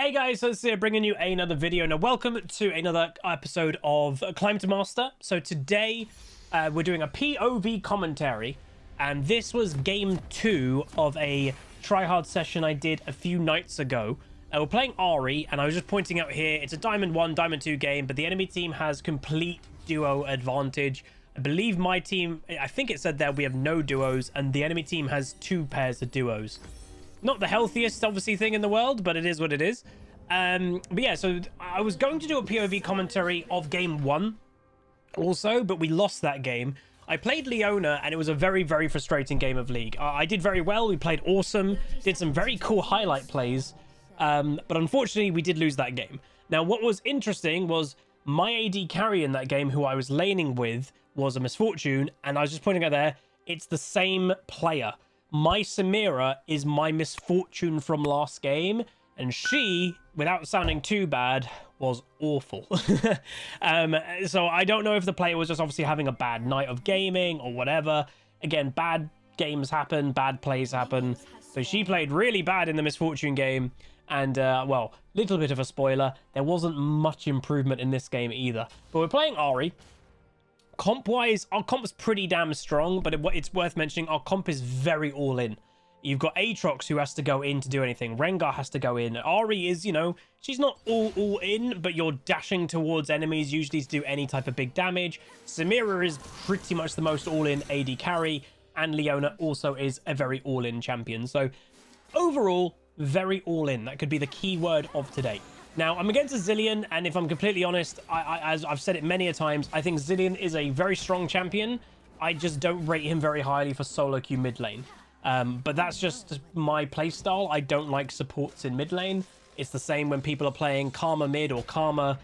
Hey guys, so here bringing you another video. Now welcome to another episode of Climb to Master. So today we're doing a POV commentary, and this was game 2 of a tryhard session I did a few nights ago. We're playing Ahri, and I was just pointing out here, it's a Diamond 1, Diamond 2 game, but the enemy team has complete duo advantage. I believe my team, I think it said there we have no duos, and the enemy team has 2 pairs of duos. Not the healthiest, obviously, thing in the world, but it is what it is. But yeah, so I was going to do a POV commentary of game 1 also, but we lost that game. I played Leona, and it was a very, very frustrating game of League. I did very well. We played awesome, did some very cool highlight plays, but unfortunately, we did lose that game. Now, what was interesting was my AD carry in that game, who I was laning with, was a Misfortune, and I was just pointing out there, it's the same player. My Samira is my Misfortune from last game, and she, without sounding too bad, was awful. So I don't know if the player was just obviously having a bad night of gaming or whatever. Again, bad games happen, bad plays happen. So she played really bad in the Misfortune game, and well, little bit of a spoiler, there wasn't much improvement in this game either. But we're playing Ahri. Comp-wise, our comp is pretty damn strong, but it's worth mentioning our comp is very all-in. You've got Aatrox, who has to go in to do anything. Rengar has to go in. Ahri is, you know, she's not all in, but you're dashing towards enemies usually to do any type of big damage. Samira is pretty much the most all-in AD carry, and Leona also is a very all-in champion. So overall, very all-in. That could be the key word of today. Now, I'm against a Zilean, and if I'm completely honest, as I've said it many a times, I think Zilean is a very strong champion. I just don't rate him very highly for solo queue mid lane. But that's just my playstyle. I don't like supports in mid lane. It's the same when people are playing Karma mid or Karma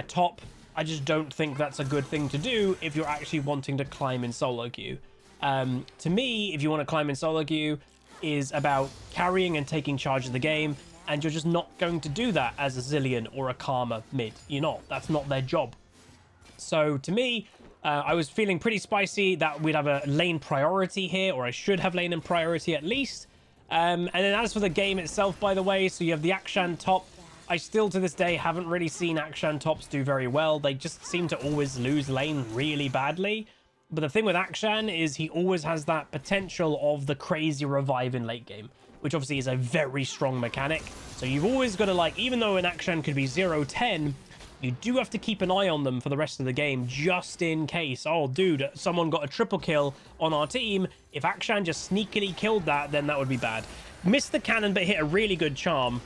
top. I just don't think that's a good thing to do if you're actually wanting to climb in solo queue. To me, if you want to climb in solo queue, is about carrying and taking charge of the game. And you're just not going to do that as a Zilean or a Karma mid. You're not. That's not their job. So to me, I was feeling pretty spicy that we'd have a lane priority here, or I should have lane in priority at least. And then as for the game itself, by the way, so you have the Akshan top. I still to this day haven't really seen Akshan tops do very well. They just seem to always lose lane really badly. But the thing with Akshan is he always has that potential of the crazy revive in late game, which obviously is a very strong mechanic. So you've always got to, like, even though an Akshan could be 0-10, you do have to keep an eye on them for the rest of the game, just in case. Oh, dude, someone got a triple kill on our team. If Akshan just sneakily killed that, then that would be bad. Missed the cannon, but hit a really good charm.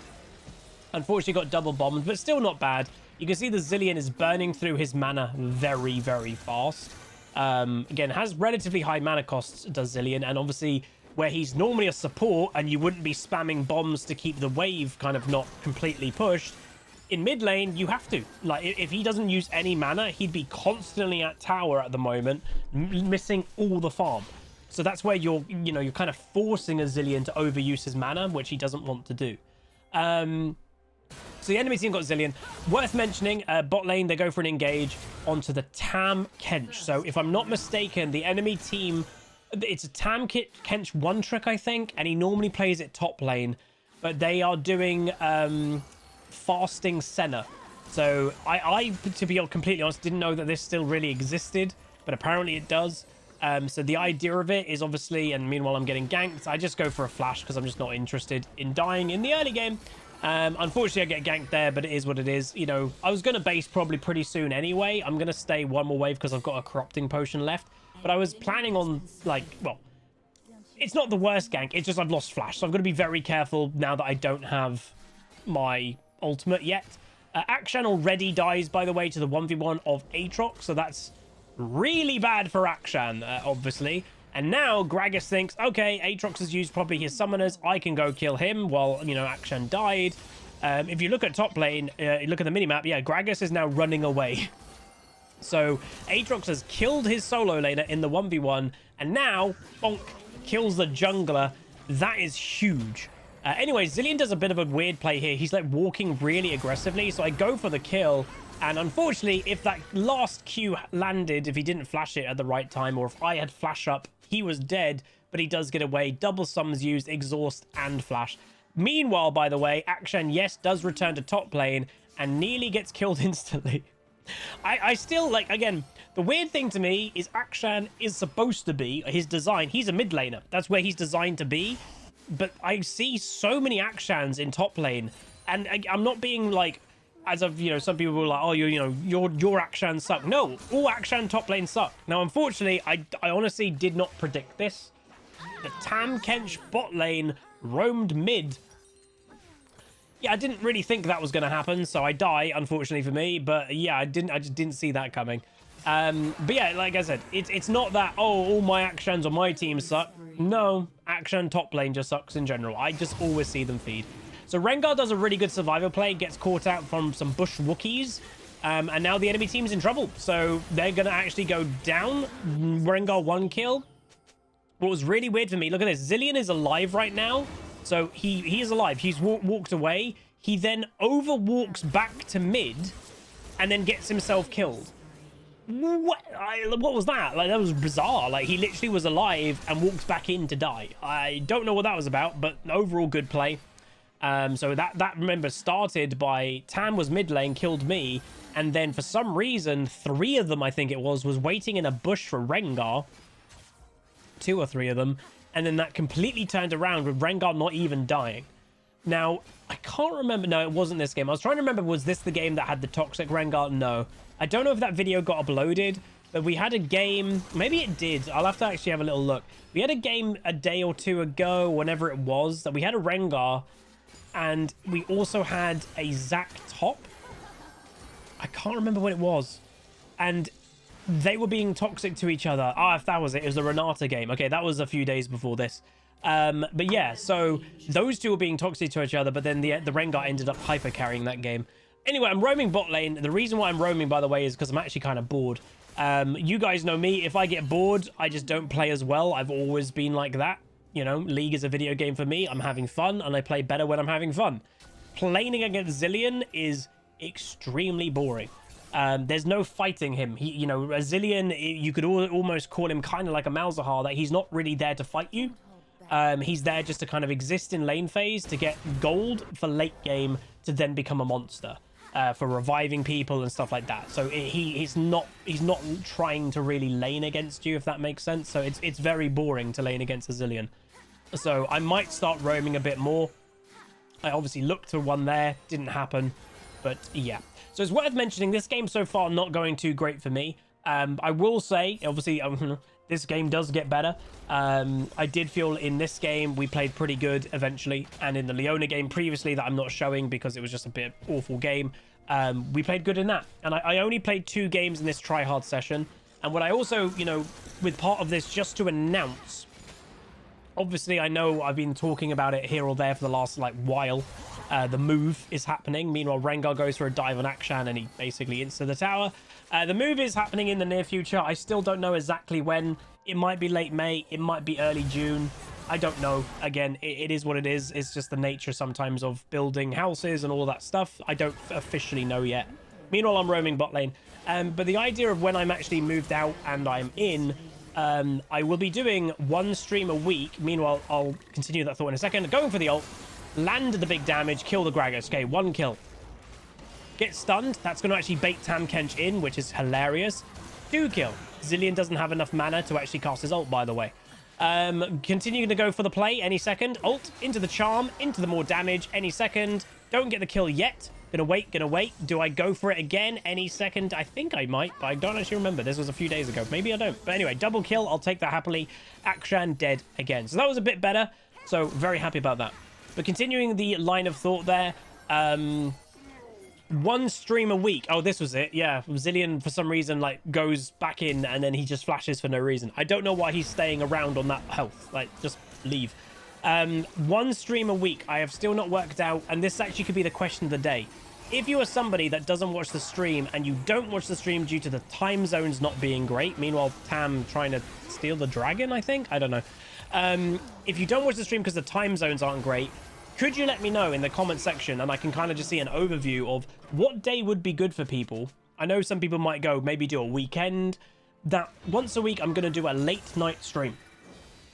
Unfortunately, got double bombed, but still not bad. You can see the Zilean is burning through his mana very, very fast. Again, has relatively high mana costs, does Zilean, and obviously where he's normally a support and you wouldn't be spamming bombs to keep the wave kind of not completely pushed, in mid lane you have to. Like, if he doesn't use any mana, he'd be constantly at tower at the moment, missing all the farm. So that's where you're kind of forcing a Zilean to overuse his mana, which he doesn't want to do. So the enemy team got Zilean. Worth mentioning, bot lane, they go for an engage onto the Tam Kench. So if I'm not mistaken, the enemy team, it's a Tam Kench one trick, I think, and he normally plays it top lane, but they are doing fasting Senna. So I, to be completely honest, didn't know that this still really existed, but apparently it does. So the idea of it is obviously, and meanwhile I'm getting ganked, I just go for a flash because I'm just not interested in dying in the early game. Unfortunately, I get ganked there, but it is what it is. You know, I was going to base probably pretty soon anyway. I'm going to stay one more wave because I've got a corrupting potion left. But I was planning on, like, well, it's not the worst gank. It's just I've lost flash. So I'm going to be very careful now that I don't have my ultimate yet. Akshan already dies, by the way, to the 1v1 of Aatrox. So that's really bad for Akshan, obviously. And now Gragas thinks, okay, Aatrox has used probably his summoners. I can go kill him while, you know, Akshan died. If you look at top lane, look at the minimap, yeah, Gragas is now running away. So Aatrox has killed his solo laner in the 1v1, and now bonk kills the jungler. That is huge. Anyway, Zilean does a bit of a weird play here. He's like walking really aggressively, so I go for the kill, and unfortunately, if that last Q landed, if he didn't flash it at the right time, or if I had flash up, he was dead, but he does get away. Double summons used, exhaust and flash. Meanwhile, by the way, Akshan, yes, does return to top lane and nearly gets killed instantly. I still, like, again, the weird thing to me is Akshan is supposed to be, his design, he's a mid laner. That's where he's designed to be. But I see so many Akshans in top lane. And I'm not being, like, as of, you know, some people were like, oh, your Akshan suck. No, all Akshan top lane suck. Now, unfortunately, I honestly did not predict this. The Tahm Kench bot lane roamed mid. Yeah, I didn't really think that was going to happen, so I die, unfortunately for me. But yeah, I just didn't see that coming. But yeah, like I said, it's not that, oh, all my Akshans on my team suck. No, Akshan top lane just sucks in general. I just always see them feed. So Rengar does a really good survivor play, gets caught out from some bush Wookiees. And now the enemy team's in trouble. So they're going to actually go down. Rengar 1 kill. What was really weird for me, look at this. Zilean is alive right now. So he is alive. He's walked away. He then overwalks back to mid and then gets himself killed. What was that? Like, that was bizarre. Like, he literally was alive and walked back in to die. I don't know what that was about, but overall good play. So that remember started by Tahm was mid lane, killed me, and then for some reason 3 of them, I think it was waiting in a bush for Rengar. 2 or 3 of them. And then that completely turned around with Rengar not even dying. Now, I can't remember. No, it wasn't this game. I was trying to remember, was this the game that had the toxic Rengar? No. I don't know if that video got uploaded, but we had a game. Maybe it did. I'll have to actually have a little look. We had a game a day or 2 ago, whenever it was, that we had a Rengar, and we also had a Zac top. I can't remember what it was. And they were being toxic to each other. Ah, if that was it. It was the Renata game. Okay, that was a few days before this. But yeah, so those 2 were being toxic to each other, but then the Rengar ended up hyper carrying that game. Anyway, I'm roaming bot lane. The reason why I'm roaming, by the way, is because I'm actually kind of bored. You guys know me. If I get bored, I just don't play as well. I've always been like that. You know, League is a video game for me. I'm having fun, and I play better when I'm having fun. Playing against Zilean is extremely boring. There's no fighting him. He, you know, a Zilean, you could almost call him kind of like a Malzahar, that he's not really there to fight you. He's there just to kind of exist in lane phase, to get gold for late game, to then become a monster, for reviving people and stuff like that. So he's not trying to really lane against you, if that makes sense. So it's very boring to lane against a Zilean. So I might start roaming a bit more. I obviously looked for one there, didn't happen, but yeah. So it's worth mentioning, this game so far not going too great for me. I will say, obviously, this game does get better. I did feel in this game we played pretty good eventually, and in the Leona game previously that I'm not showing because it was just a bit awful game, we played good in that. And I only played 2 games in this tryhard session. And what I also, you know, with part of this, just to announce, obviously I know I've been talking about it here or there for the last like while. The move is happening. Meanwhile, Rengar goes for a dive on Akshan and he basically insta the tower. The move is happening in the near future. I still don't know exactly when. It might be late May. It might be early June. I don't know. Again, it is what it is. It's just the nature sometimes of building houses and all that stuff. I don't officially know yet. Meanwhile, I'm roaming bot lane. But the idea of when I'm actually moved out and I'm in, I will be doing 1 stream a week. Meanwhile, I'll continue that thought in a second. Going for the ult. Land the big damage, kill the Gragas. Okay, 1 kill. Get stunned. That's going to actually bait Tahm Kench in, which is hilarious. 2 kill. Zilean doesn't have enough mana to actually cast his ult, by the way. Continuing to go for the play any second. Ult into the charm, into the more damage any second. Don't get the kill yet. Gonna wait. Do I go for it again any second? I think I might, but I don't actually remember. This was a few days ago. Maybe I don't. But anyway, double kill. I'll take that happily. Akshan dead again. So that was a bit better. So very happy about that. But continuing the line of thought there, 1 stream a week. Oh, this was it. Yeah, Zilean for some reason like goes back in and then he just flashes for no reason. I don't know why he's staying around on that health. Like, just leave. 1 stream a week. I have still not worked out, and this actually could be the question of the day. If you are somebody that doesn't watch the stream and you don't watch the stream due to the time zones not being great, meanwhile Tahm trying to steal the dragon, I think? I don't know. If you don't watch the stream because the time zones aren't great, could you let me know in the comment section, and I can kind of just see an overview of what day would be good for people. I know some people might go maybe do a weekend. That once a week I'm going to do a late night stream.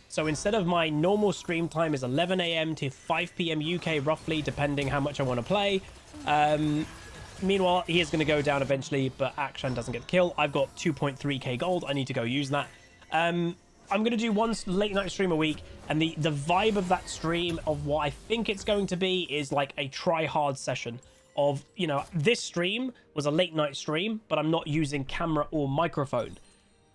So instead of my normal stream time is 11 a.m. to 5 p.m. UK, roughly, depending how much I want to play. Meanwhile, he is going to go down eventually, but Akshan doesn't get the kill. I've got 2.3k gold. I need to go use that. I'm going to do one late night stream a week, and the vibe of that stream, of what I think it's going to be, is like a try-hard session of, you know, this stream was a late night stream, but I'm not using camera or microphone.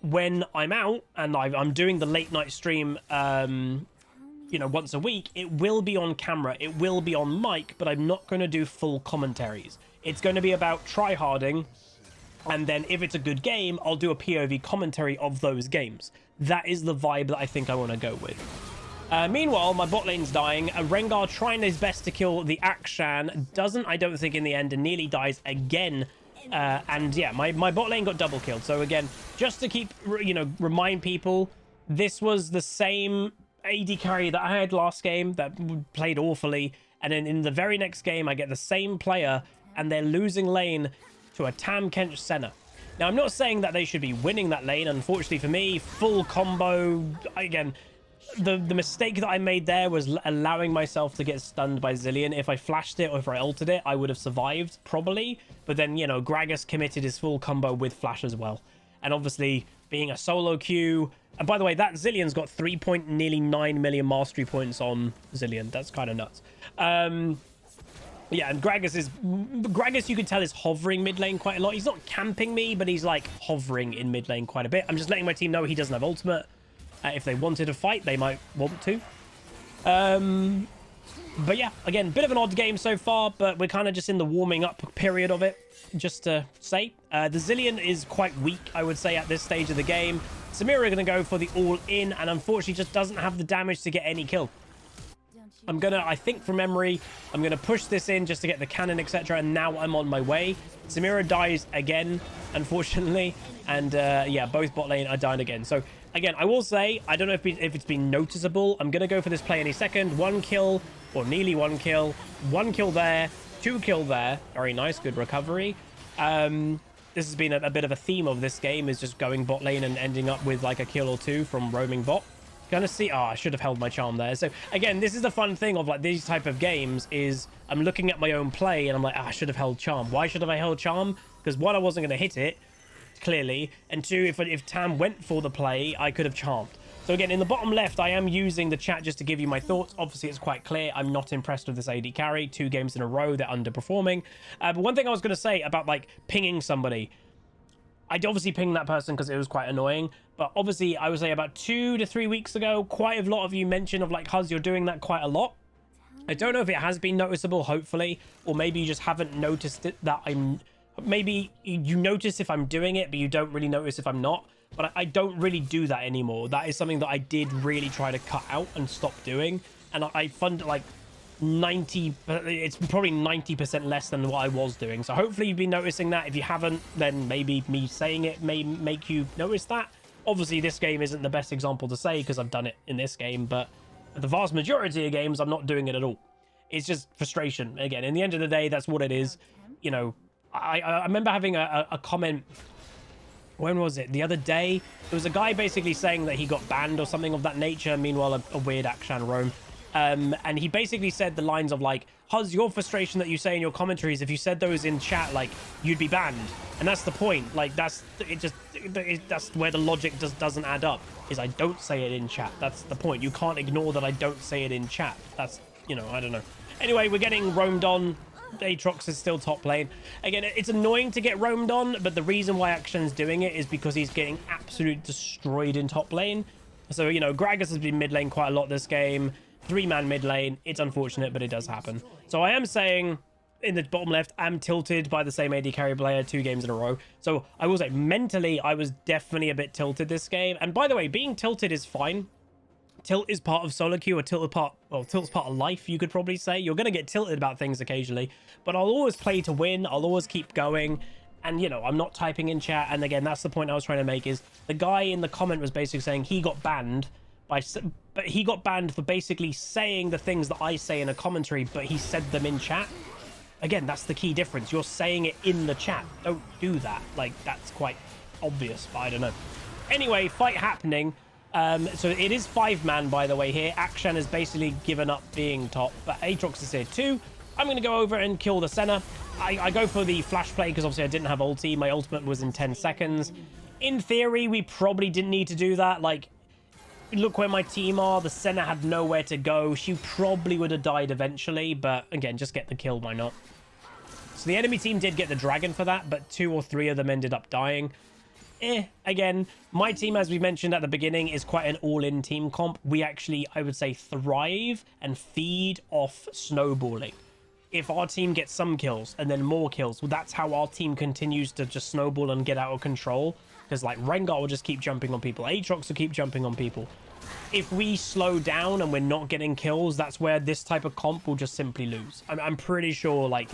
When I'm out and I'm doing the late night stream, you know, once a week, it will be on camera, it will be on mic, but I'm not going to do full commentaries. It's going to be about try-harding, and then if it's a good game, I'll do a POV commentary of those games. That is the vibe that I think I want to go with. Meanwhile, my bot lane's dying. Rengar trying his best to kill the Akshan. Doesn't, I don't think, in the end, and nearly dies again. And yeah, my bot lane got double killed. So again, just to keep, you know, remind people, this was the same AD carry that I had last game that played awfully. And then in the very next game, I get the same player, and they're losing lane to a Tam Kench Senna. Now, I'm not saying that they should be winning that lane. Unfortunately for me, full combo. Again, the mistake that I made there was allowing myself to get stunned by Zilean. If I flashed it or if I ulted it, I would have survived, probably. But then, you know, Gragas committed his full combo with flash as well. And obviously, being a solo queue... And by the way, that Zilean's got nearly 9 million mastery points on Zilean. That's kind of nuts. Yeah, and Gragas, you can tell, is hovering mid lane quite a lot. He's not camping me, but he's like hovering in mid lane quite a bit. I'm just letting my team know he doesn't have ultimate. If they wanted to fight, they might want to. But yeah, again, bit of an odd game so far, but we're kind of just in the warming up period of it, just to say. The Zilean is quite weak, I would say, at this stage of the game. Samira are going to go for the all-in, and unfortunately just doesn't have the damage to get any kill. I'm going to, I think from memory, I'm going to push this in just to get the cannon, etc. And now I'm on my way. Samira dies again, unfortunately. And yeah, both bot lane are dying again. So again, I will say, I don't know if it's been noticeable. I'm going to go for this play any second. 1 kill, or nearly 1 kill. 1 kill there, 2 kill there. Very nice, good recovery. This has been a bit of a theme of this game, is just going bot lane and ending up with like a kill or 2 from roaming bot. Gonna see, oh, I should have held my charm there. So again, this is the fun thing of like these type of games, is I'm looking at my own play and I'm like, I should have held charm. Why should have I held charm? Because one, I wasn't going to hit it, clearly, and two, if Tam went for the play, I could have charmed. So again, in the bottom left, I am using the chat just to give you my thoughts. Obviously, it's quite clear I'm not impressed with this AD carry. 2 games in a row, they're underperforming. But one thing I was going to say about like pinging somebody, I'd obviously ping that person because it was quite annoying. But obviously, I would say about 2 to 3 weeks ago, quite a lot of you mentioned of like, Huz, you're doing that quite a lot. I don't know if it has been noticeable, hopefully, or maybe you just haven't noticed it, that I'm... Maybe you notice if I'm doing it, but you don't really notice if I'm not. But I don't really do that anymore. That is something that I did really try to cut out and stop doing. And I fund like 90... It's probably 90% less than what I was doing. So hopefully you've been noticing that. If you haven't, then maybe me saying it may make you notice that. Obviously, this game isn't the best example to say because I've done it in this game. But the vast majority of games, I'm not doing it at all. It's just frustration. Again, in the end of the day, that's what it is. You know, I remember having a comment, when was it? The other day, there was a guy basically saying that he got banned or something of that nature. Meanwhile, a weird Akshan roam. And he basically said the lines of like, Huz, your frustration that you say in your commentaries, if you said those in chat, like, you'd be banned. And that's the point. Like, that's where the logic doesn't add up, is I don't say it in chat. That's the point. You can't ignore that I don't say it in chat. That's, you know, I don't know. Anyway, we're getting roamed on. Aatrox is still top lane. Again, it's annoying to get roamed on, but the reason why Akshan's doing it is because he's getting absolutely destroyed in top lane. So, you know, Gragas has been mid lane quite a lot this game. 3-man mid lane. It's unfortunate, but it does happen. So I am saying, in the bottom left, I'm tilted by the same AD carry player 2 games in a row. So I will say, mentally, I was definitely a bit tilted this game. And by the way, being tilted is fine. Tilt is part of solo queue, or tilt's part of life, you could probably say. You're going to get tilted about things occasionally, but I'll always play to win. I'll always keep going. And, you know, I'm not typing in chat. And again, that's the point I was trying to make, is the guy in the comment was basically saying he got banned but he got banned for basically saying the things that I say in a commentary, but he said them in chat. Again, that's the key difference. You're saying it in the chat. Don't do that. Like, that's quite obvious, but I don't know. Anyway, fight happening. So it is 5-man, by the way, here. Akshan has basically given up being top, but Aatrox is here too. I'm going to go over and kill the Senna. I go for the flash play because obviously I didn't have ulti. My ultimate was in 10 seconds. In theory, we probably didn't need to do that. Like, look where my team are. The Senna had nowhere to go. She probably would have died eventually, but again, just get the kill. Why not? So the enemy team did get the dragon for that, but 2 or 3 of them ended up dying. Again, my team, as we mentioned at the beginning, is quite an all-in team comp. We actually, I would say, thrive and feed off snowballing. If our team gets some kills and then more kills, well, that's how our team continues to just snowball and get out of control. Because, like, Rengar will just keep jumping on people. Aatrox will keep jumping on people. If we slow down and we're not getting kills, that's where this type of comp will just simply lose. I'm pretty sure, like,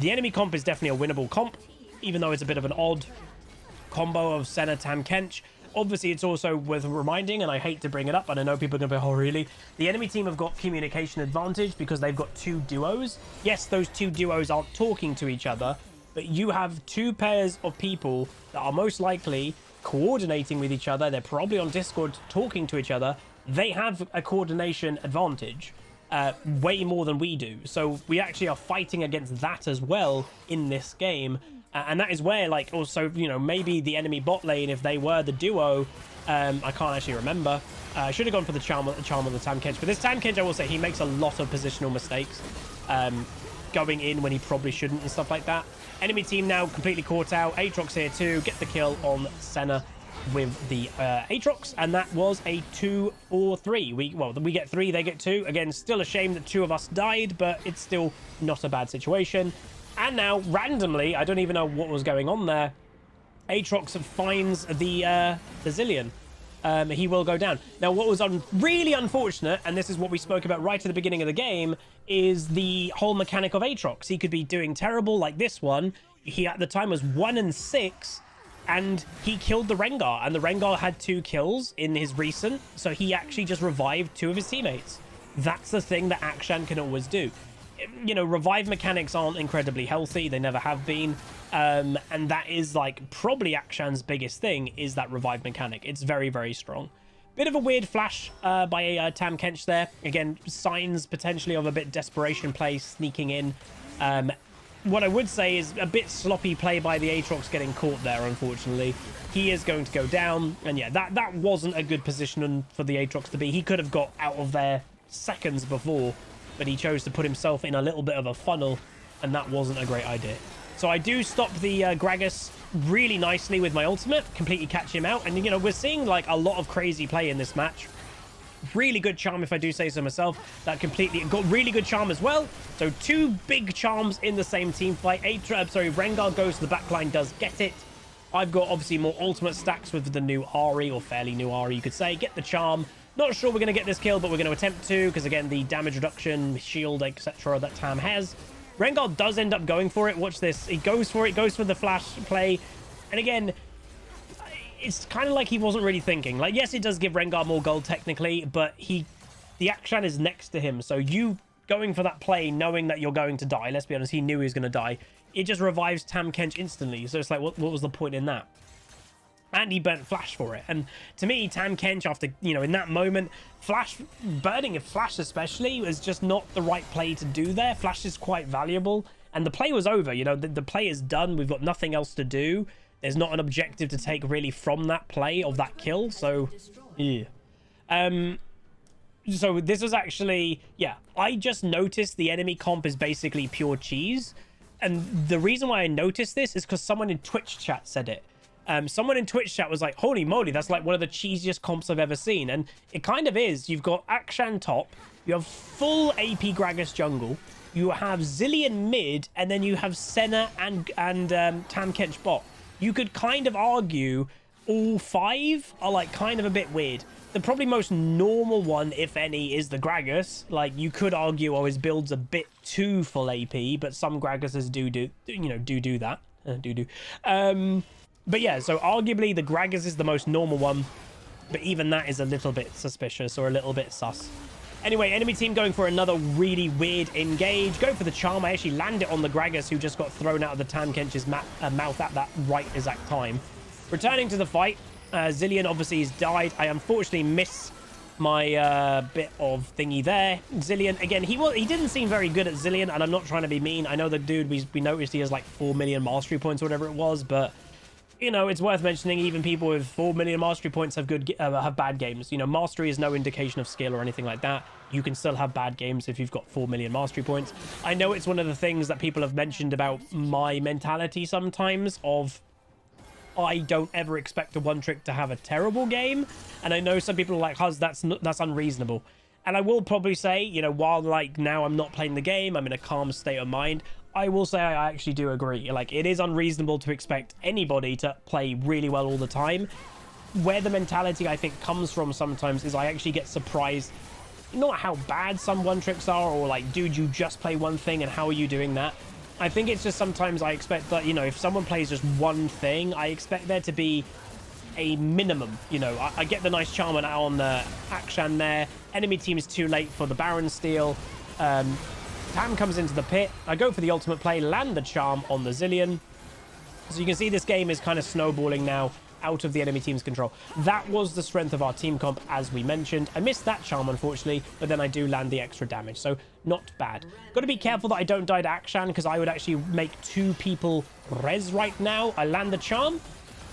the enemy comp is definitely a winnable comp, even though it's a bit of an odd combo of Senna, Tam, Kench. Obviously, it's also worth reminding, and I hate to bring it up, and I know people are going to be, oh, really? The enemy team have got communication advantage because they've got 2 duos. Yes, those 2 duos aren't talking to each other, but you have 2 pairs of people that are most likely coordinating with each other. They're probably on Discord talking to each other. They have a coordination advantage way more than we do. So we actually are fighting against that as well in this game. And that is where, like, also, you know, maybe the enemy bot lane, if they were the duo, I can't actually remember. I should have gone for the charm of the Tam Kench. But this Tam Kench, I will say, he makes a lot of positional mistakes. Going in when he probably shouldn't and stuff like that. Enemy team now completely caught out. Aatrox here too. Get the kill on Senna with the Aatrox. And that was a 2-4-3. We get 3, they get 2. Again, still a shame that 2 of us died, but it's still not a bad situation. And now, randomly, I don't even know what was going on there, Aatrox finds the Zillion. He will go down. Now, what was really unfortunate, and this is what we spoke about right at the beginning of the game, is the whole mechanic of Aatrox. He could be doing terrible like this one. He, at the time, was 1-6, and he killed the Rengar, and the Rengar had 2 kills in his recent, so he actually just revived 2 of his teammates. That's the thing that Akshan can always do. You know, revive mechanics aren't incredibly healthy. They never have been. And that is, like, probably Akshan's biggest thing is that revive mechanic. It's very, very strong. Bit of a weird flash by Tam Kench there. Again, signs potentially of a bit desperation play sneaking in. What I would say is a bit sloppy play by the Aatrox getting caught there, unfortunately. He is going to go down. And yeah, that wasn't a good position for the Aatrox to be. He could have got out of there seconds before, but he chose to put himself in a little bit of a funnel, and that wasn't a great idea. So I do stop the Gragas really nicely with my ultimate, completely catch him out. And, you know, we're seeing, like, a lot of crazy play in this match. Really good charm, if I do say so myself. That completely got really good charm as well. So 2 big charms in the same team fight. Rengar goes to the backline, does get it. I've got, obviously, more ultimate stacks with the new Ahri, or fairly new Ahri, you could say. Get the charm. Not sure we're going to get this kill, but we're going to attempt to, because, again, the damage reduction, shield, etc. that Tam has. Rengar does end up going for it. Watch this. He goes for it, goes for the flash play. And, again, it's kind of like he wasn't really thinking. Like, yes, it does give Rengar more gold, technically, but the Akshan is next to him. So you going for that play, knowing that you're going to die, let's be honest, he knew he was going to die. It just revives Tam Kench instantly. So it's like, what was the point in that? And he burnt Flash for it. And to me, Tam Kench, after, you know, in that moment, burning a Flash especially, was just not the right play to do there. Flash is quite valuable. And the play was over, you know, the play is done. We've got nothing else to do. There's not an objective to take really from that play of that kill. So, yeah. So this was actually, yeah, I just noticed the enemy comp is basically pure cheese. And the reason why I noticed this is because someone in Twitch chat said it. Someone in Twitch chat was like, holy moly, that's like one of the cheesiest comps I've ever seen. And it kind of is. You've got Akshan top, you have full AP Gragas jungle, you have Zillion mid, and then you have Senna and Tam Kench bot. You could kind of argue all 5 are like kind of a bit weird. The probably most normal one, if any, is the Gragas. Like, you could argue, oh, his build's a bit too full AP, but some Gragases do that. But yeah, so arguably the Gragas is the most normal one, but even that is a little bit suspicious or a little bit sus. Anyway, enemy team going for another really weird engage. Go for the charm. I actually land it on the Gragas, who just got thrown out of the Tam Kench's mouth at that right exact time. Returning to the fight, Zillion obviously has died. I unfortunately miss my bit of thingy there. Zillion, again, he didn't seem very good at Zillion, and I'm not trying to be mean. I know the dude, we noticed he has like 4 million mastery points or whatever it was, but you know, it's worth mentioning even people with 4 million mastery points have have bad games. You know, mastery is no indication of skill or anything like that. You can still have bad games if you've got 4 million mastery points. I know it's one of the things that people have mentioned about my mentality sometimes of I don't ever expect a one trick to have a terrible game. And I know some people are like, Huz, that's unreasonable. And I will probably say, you know, while like now I'm not playing the game, I'm in a calm state of mind, I will say I actually do agree. Like, it is unreasonable to expect anybody to play really well all the time. Where the mentality, I think, comes from sometimes is I actually get surprised, not how bad some one tricks are, or like, dude, you just play one thing and how are you doing that? I think it's just sometimes I expect that, you know, if someone plays just one thing, I expect there to be a minimum. You know, I get the nice charm on the Akshan there. Enemy team is too late for the Baron steal. Tam comes into the pit. I go for the ultimate play, land the charm on the Zillion. So you can see this game is kind of snowballing now out of the enemy team's control. That was the strength of our team comp, as we mentioned. I missed that charm, unfortunately, but then I do land the extra damage, so not bad. Got to be careful that I don't die to Akshan, because I would actually make 2 people res right now. I land the charm.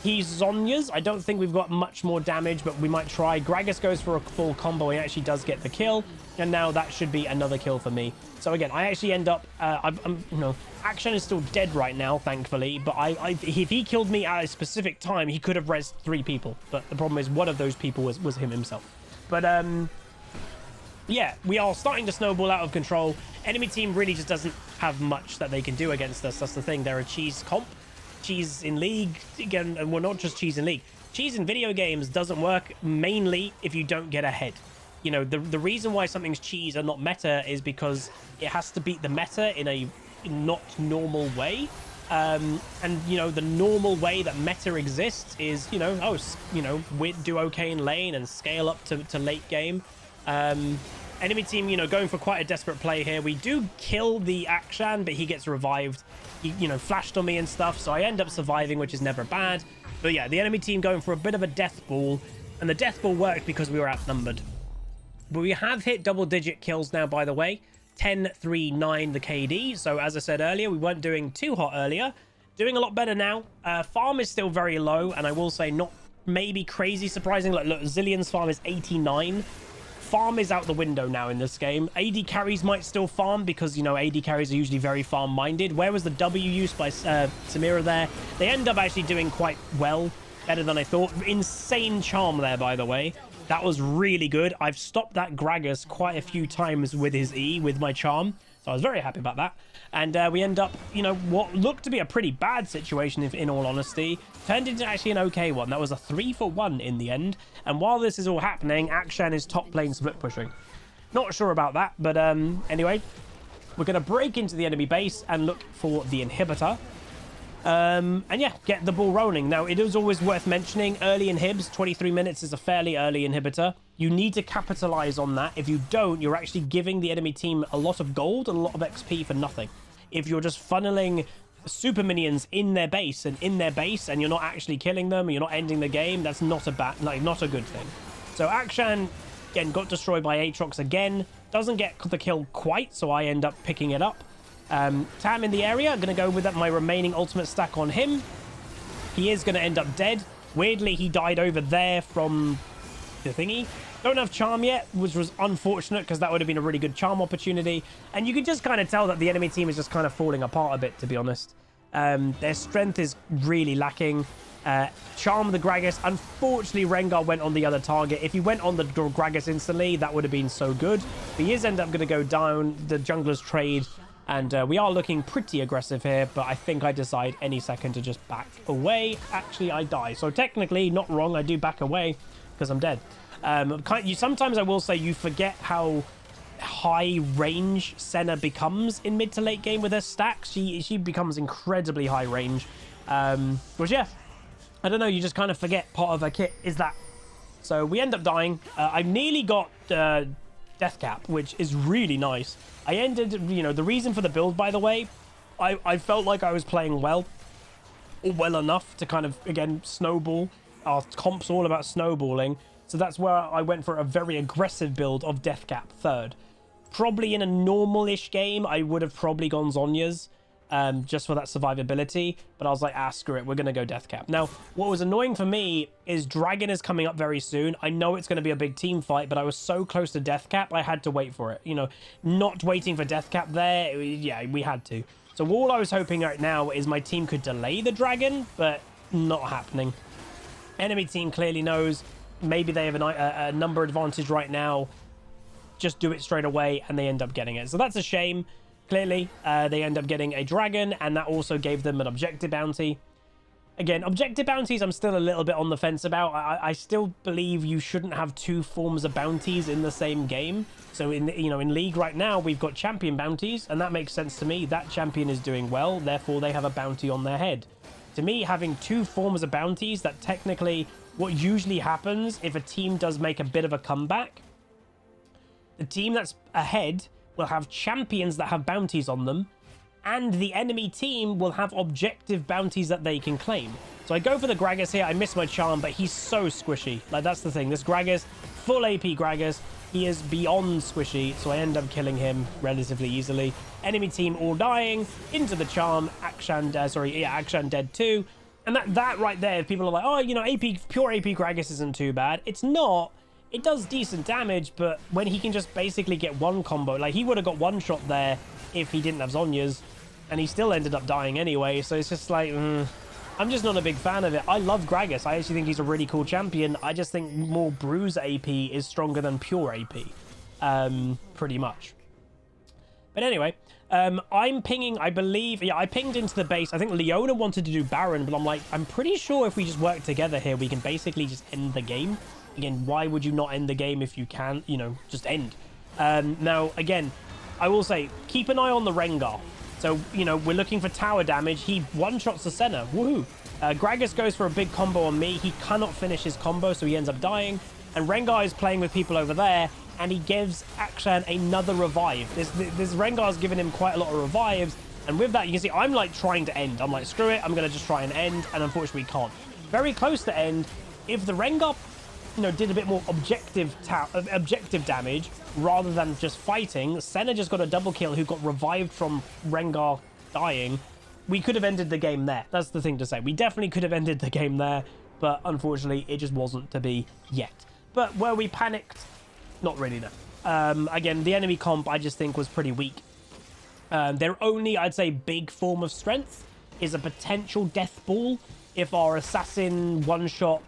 He's Zonya's. I don't think we've got much more damage, but we might try. Gragas goes for a full combo. He actually does get the kill, and now that should be another kill for me. So again, I actually end up, you know, Akshan is still dead right now, thankfully, but if he killed me at a specific time, he could have rezzed 3 people. But the problem is one of those people was him himself. But yeah, we are starting to snowball out of control. Enemy team really just doesn't have much that they can do against us. That's the thing. They're a cheese comp. Cheese in League, again, and we're not just cheese in League. Cheese in video games doesn't work mainly if you don't get ahead. You know, the reason why something's cheese and not meta is because it has to beat the meta in a not normal way. And, you know, the normal way that meta exists is, you know, do okay in lane and scale up to late game. Enemy team, you know, going for quite a desperate play here. We do kill the Akshan, but he gets revived. He, you know, flashed on me and stuff, so I end up surviving, which is never bad. But yeah, the enemy team going for a bit of a death ball, and the death ball worked because we were outnumbered. But we have hit double-digit kills now, by the way. 10, 3, 9, the KD. So as I said earlier, we weren't doing too hot earlier. Doing a lot better now. Farm is still very low, and I will say not maybe crazy surprising. Like, look, Zillion's farm is 89. Farm is out the window now in this game. AD carries might still farm because, you know, AD carries are usually very farm-minded. Where was the W use by Samira there? They end up actually doing quite well, better than I thought. Insane charm there, by the way. That was really good. I've stopped that Gragas quite a few times with his E, with my charm. So I was very happy about that. And we end up, you know, what looked to be a pretty bad situation, if in all honesty, turned into actually an okay one. That was a 3-for-1 in the end. And while this is all happening, Akshan is top lane split pushing. Not sure about that, but anyway, we're going to break into the enemy base and look for the inhibitor. And yeah, get the ball rolling. Now, it is always worth mentioning, early inhibs, 23 minutes is a fairly early inhibitor. You need to capitalize on that. If you don't, you're actually giving the enemy team a lot of gold and a lot of XP for nothing. If you're just funneling super minions in their base and you're not actually killing them, and you're not ending the game, that's not a bad, like, not a good thing. So Akshan, again, got destroyed by Aatrox again. Doesn't get the kill quite, so I end up picking it up. Tam in the area, going to go with my remaining ultimate stack on him. He is going to end up dead. Weirdly, he died over there from the thingy. Don't have charm yet, which was unfortunate because that would have been a really good charm opportunity. And you can just kind of tell that the enemy team is just kind of falling apart a bit, to be honest. Their strength is really lacking. Charm the Gragas. Unfortunately, Rengar went on the other target. If he went on the Gragas instantly, that would have been so good. But he is end up going to go down. The jungler's trade. And we are looking pretty aggressive here, but I think I decide any second to just back away. Actually, I die. So technically, not wrong. I do back away because I'm dead. Sometimes I will say you forget how high range Senna becomes in mid to late game with her stacks. She becomes incredibly high range. Which, yeah, I don't know. You just kind of forget part of her kit is that. So we end up dying. I nearly got death cap, which is really nice. I ended, you know, the reason for the build, by the way, I felt like I was playing well, or well enough to kind of, again, snowball our comp's all about snowballing. So that's where I went for a very aggressive build of Deathcap third. Probably in a normal-ish game, I would have probably gone Zhonya's just for that survivability. But I was like, screw it. We're going to go Deathcap. Now, what was annoying for me is Dragon is coming up very soon. I know it's going to be a big team fight, but I was so close to Deathcap, I had to wait for it. You know, not waiting for Deathcap there, yeah, we had to. So all I was hoping right now is my team could delay the Dragon, but not happening. Enemy team clearly knows. Maybe they have a number advantage right now. Just do it straight away, and they end up getting it. So that's a shame. Clearly, they end up getting a dragon, and that also gave them an objective bounty. Again, objective bounties I'm still a little bit on the fence about. I still believe you shouldn't have two forms of bounties in the same game. So in League right now, we've got champion bounties, and that makes sense to me. That champion is doing well, therefore they have a bounty on their head. To me, having two forms of bounties, that technically what usually happens if a team does make a bit of a comeback, the team that's ahead will have champions that have bounties on them, and the enemy team will have objective bounties that they can claim. So I go for the Gragas here. I miss my charm, but he's so squishy. Like, that's the thing. This Gragas, full AP Gragas, he is beyond squishy, so I end up killing him relatively easily. Enemy team all dying, into the charm, Akshan dead too. And that right there, people are like, oh, you know, pure AP Gragas isn't too bad. It's not. It does decent damage, but when he can just basically get one combo, like he would have got one shot there if he didn't have Zhonya's, and he still ended up dying anyway. So it's just like, I'm just not a big fan of it. I love Gragas. I actually think he's a really cool champion. I just think more bruise AP is stronger than pure AP, pretty much. But anyway, I'm pinging, I believe, yeah, I pinged into the base. I think Leona wanted to do Baron, but I'm like, I'm pretty sure if we just work together here, we can basically just end the game. Again, why would you not end the game if you can, you know, just end? Now, again, I will say, keep an eye on the Rengar. So, you know, we're looking for tower damage. He one-shots the center. Woohoo! Gragas goes for a big combo on me. He cannot finish his combo, so he ends up dying. And Rengar is playing with people over there, and he gives Akshan another revive. This Rengar's given him quite a lot of revives, and with that, you can see I'm, like, trying to end. I'm like, screw it, I'm going to just try and end, and unfortunately can't. Very close to end. If the Rengar, you know, did a bit more objective damage rather than just fighting, Senna just got a double kill who got revived from Rengar dying. We could have ended the game there. That's the thing to say. We definitely could have ended the game there, but unfortunately it just wasn't to be yet. But were we panicked? Not really, no. Again, the enemy comp I just think was pretty weak. Their only, I'd say, big form of strength is a potential death ball. If our assassin one-shot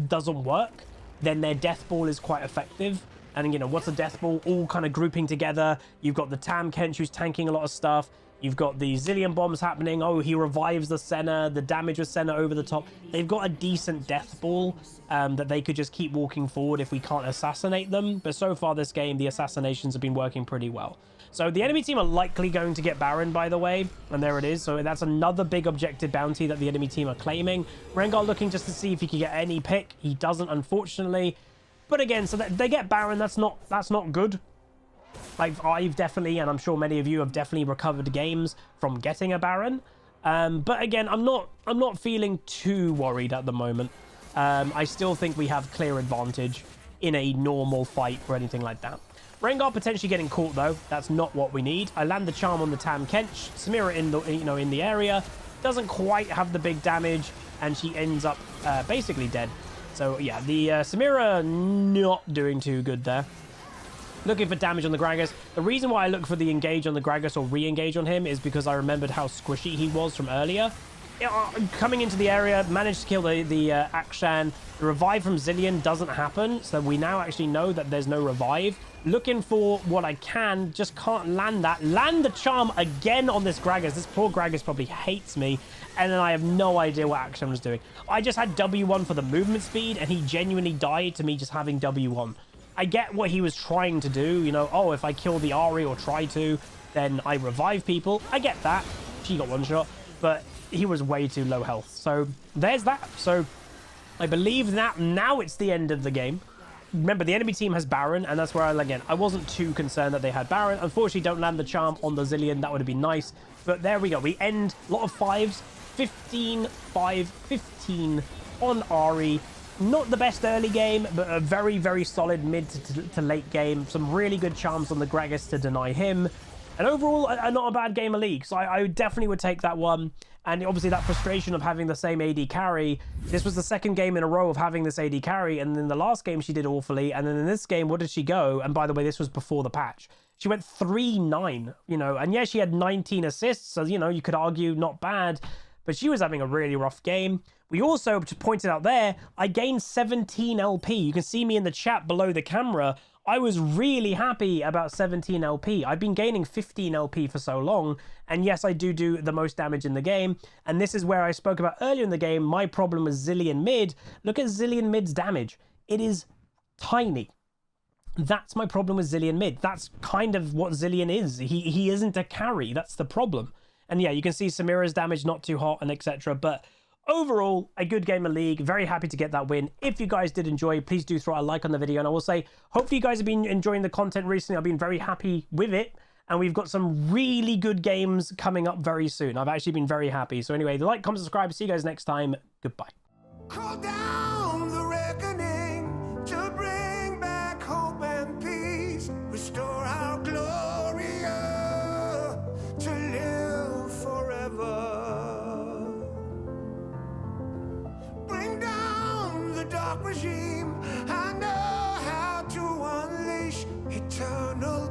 doesn't work, then their death ball is quite effective. And, you know, what's a death ball? All kind of grouping together. You've got the Tam Kench who's tanking a lot of stuff. You've got the Zillion bombs happening. Oh, he revives the Senna. The damage with Senna over the top. They've got a decent death ball that they could just keep walking forward if we can't assassinate them. But so far this game, the assassinations have been working pretty well. So the enemy team are likely going to get Baron, by the way. And there it is. So that's another big objective bounty that the enemy team are claiming. Rengar looking just to see if he can get any pick. He doesn't, unfortunately. But again, so they get Baron. That's not good. I've definitely, and I'm sure many of you have definitely recovered games from getting a Baron. But again, I'm not feeling too worried at the moment. I still think we have clear advantage in a normal fight or anything like that. Rengar potentially getting caught though. That's not what we need. I land the charm on the Tam Kench. Samira in the area doesn't quite have the big damage, and she ends up basically dead. So yeah, the Samira not doing too good there. Looking for damage on the Gragas. The reason why I look for the engage on the Gragas or re-engage on him is because I remembered how squishy he was from earlier. Coming into the area, managed to kill the Akshan. The revive from Zillion doesn't happen, so we now actually know that there's no revive. Looking for what I can, just can't land that. Land the charm again on this Gragas. This poor Gragas probably hates me, and then I have no idea what Akshan was doing. I just had W1 for the movement speed, and he genuinely died to me just having W1. I get what he was trying to do, you know, oh, if I kill the Ahri or try to, then I revive people. I get that. She got one shot, but he was way too low health. So there's that. So I believe that now it's the end of the game. Remember, the enemy team has Baron, and that's where I wasn't too concerned that they had Baron. Unfortunately, don't land the charm on the Zillion. That would have been nice. But there we go. We end a lot of fives. 15, 5, 15, on Ahri. Not the best early game, but a very, very solid mid to late game. Some really good charms on the Gragas to deny him. And overall, not a bad game of League. So I definitely would take that one. And obviously that frustration of having the same AD carry. This was the second game in a row of having this AD carry. And then the last game she did awfully. And then in this game, what did she go? And by the way, this was before the patch. She went 3-9, you know. And yeah, she had 19 assists. So, you know, you could argue not bad. But she was having a really rough game. We also, just pointed out there, I gained 17 LP. You can see me in the chat below the camera. I was really happy about 17 LP. I've been gaining 15 LP for so long. And yes, I do the most damage in the game. And this is where I spoke about earlier in the game. My problem with Zilean mid. Look at Zilean mid's damage. It is tiny. That's my problem with Zilean mid. That's kind of what Zilean is. He isn't a carry. That's the problem. And yeah, you can see Samira's damage not too hot and etc. But overall, a good game of League. Very happy to get that win. If you guys did enjoy, please do throw a like on the video. And I will say, hopefully you guys have been enjoying the content recently. I've been very happy with it. And we've got some really good games coming up very soon. I've actually been very happy. So anyway, like, comment, subscribe. See you guys next time. Goodbye. Call down the reckoning to bring back hope and peace. Restore our glory to live forever. Bring down the dark regime. I know how to unleash eternal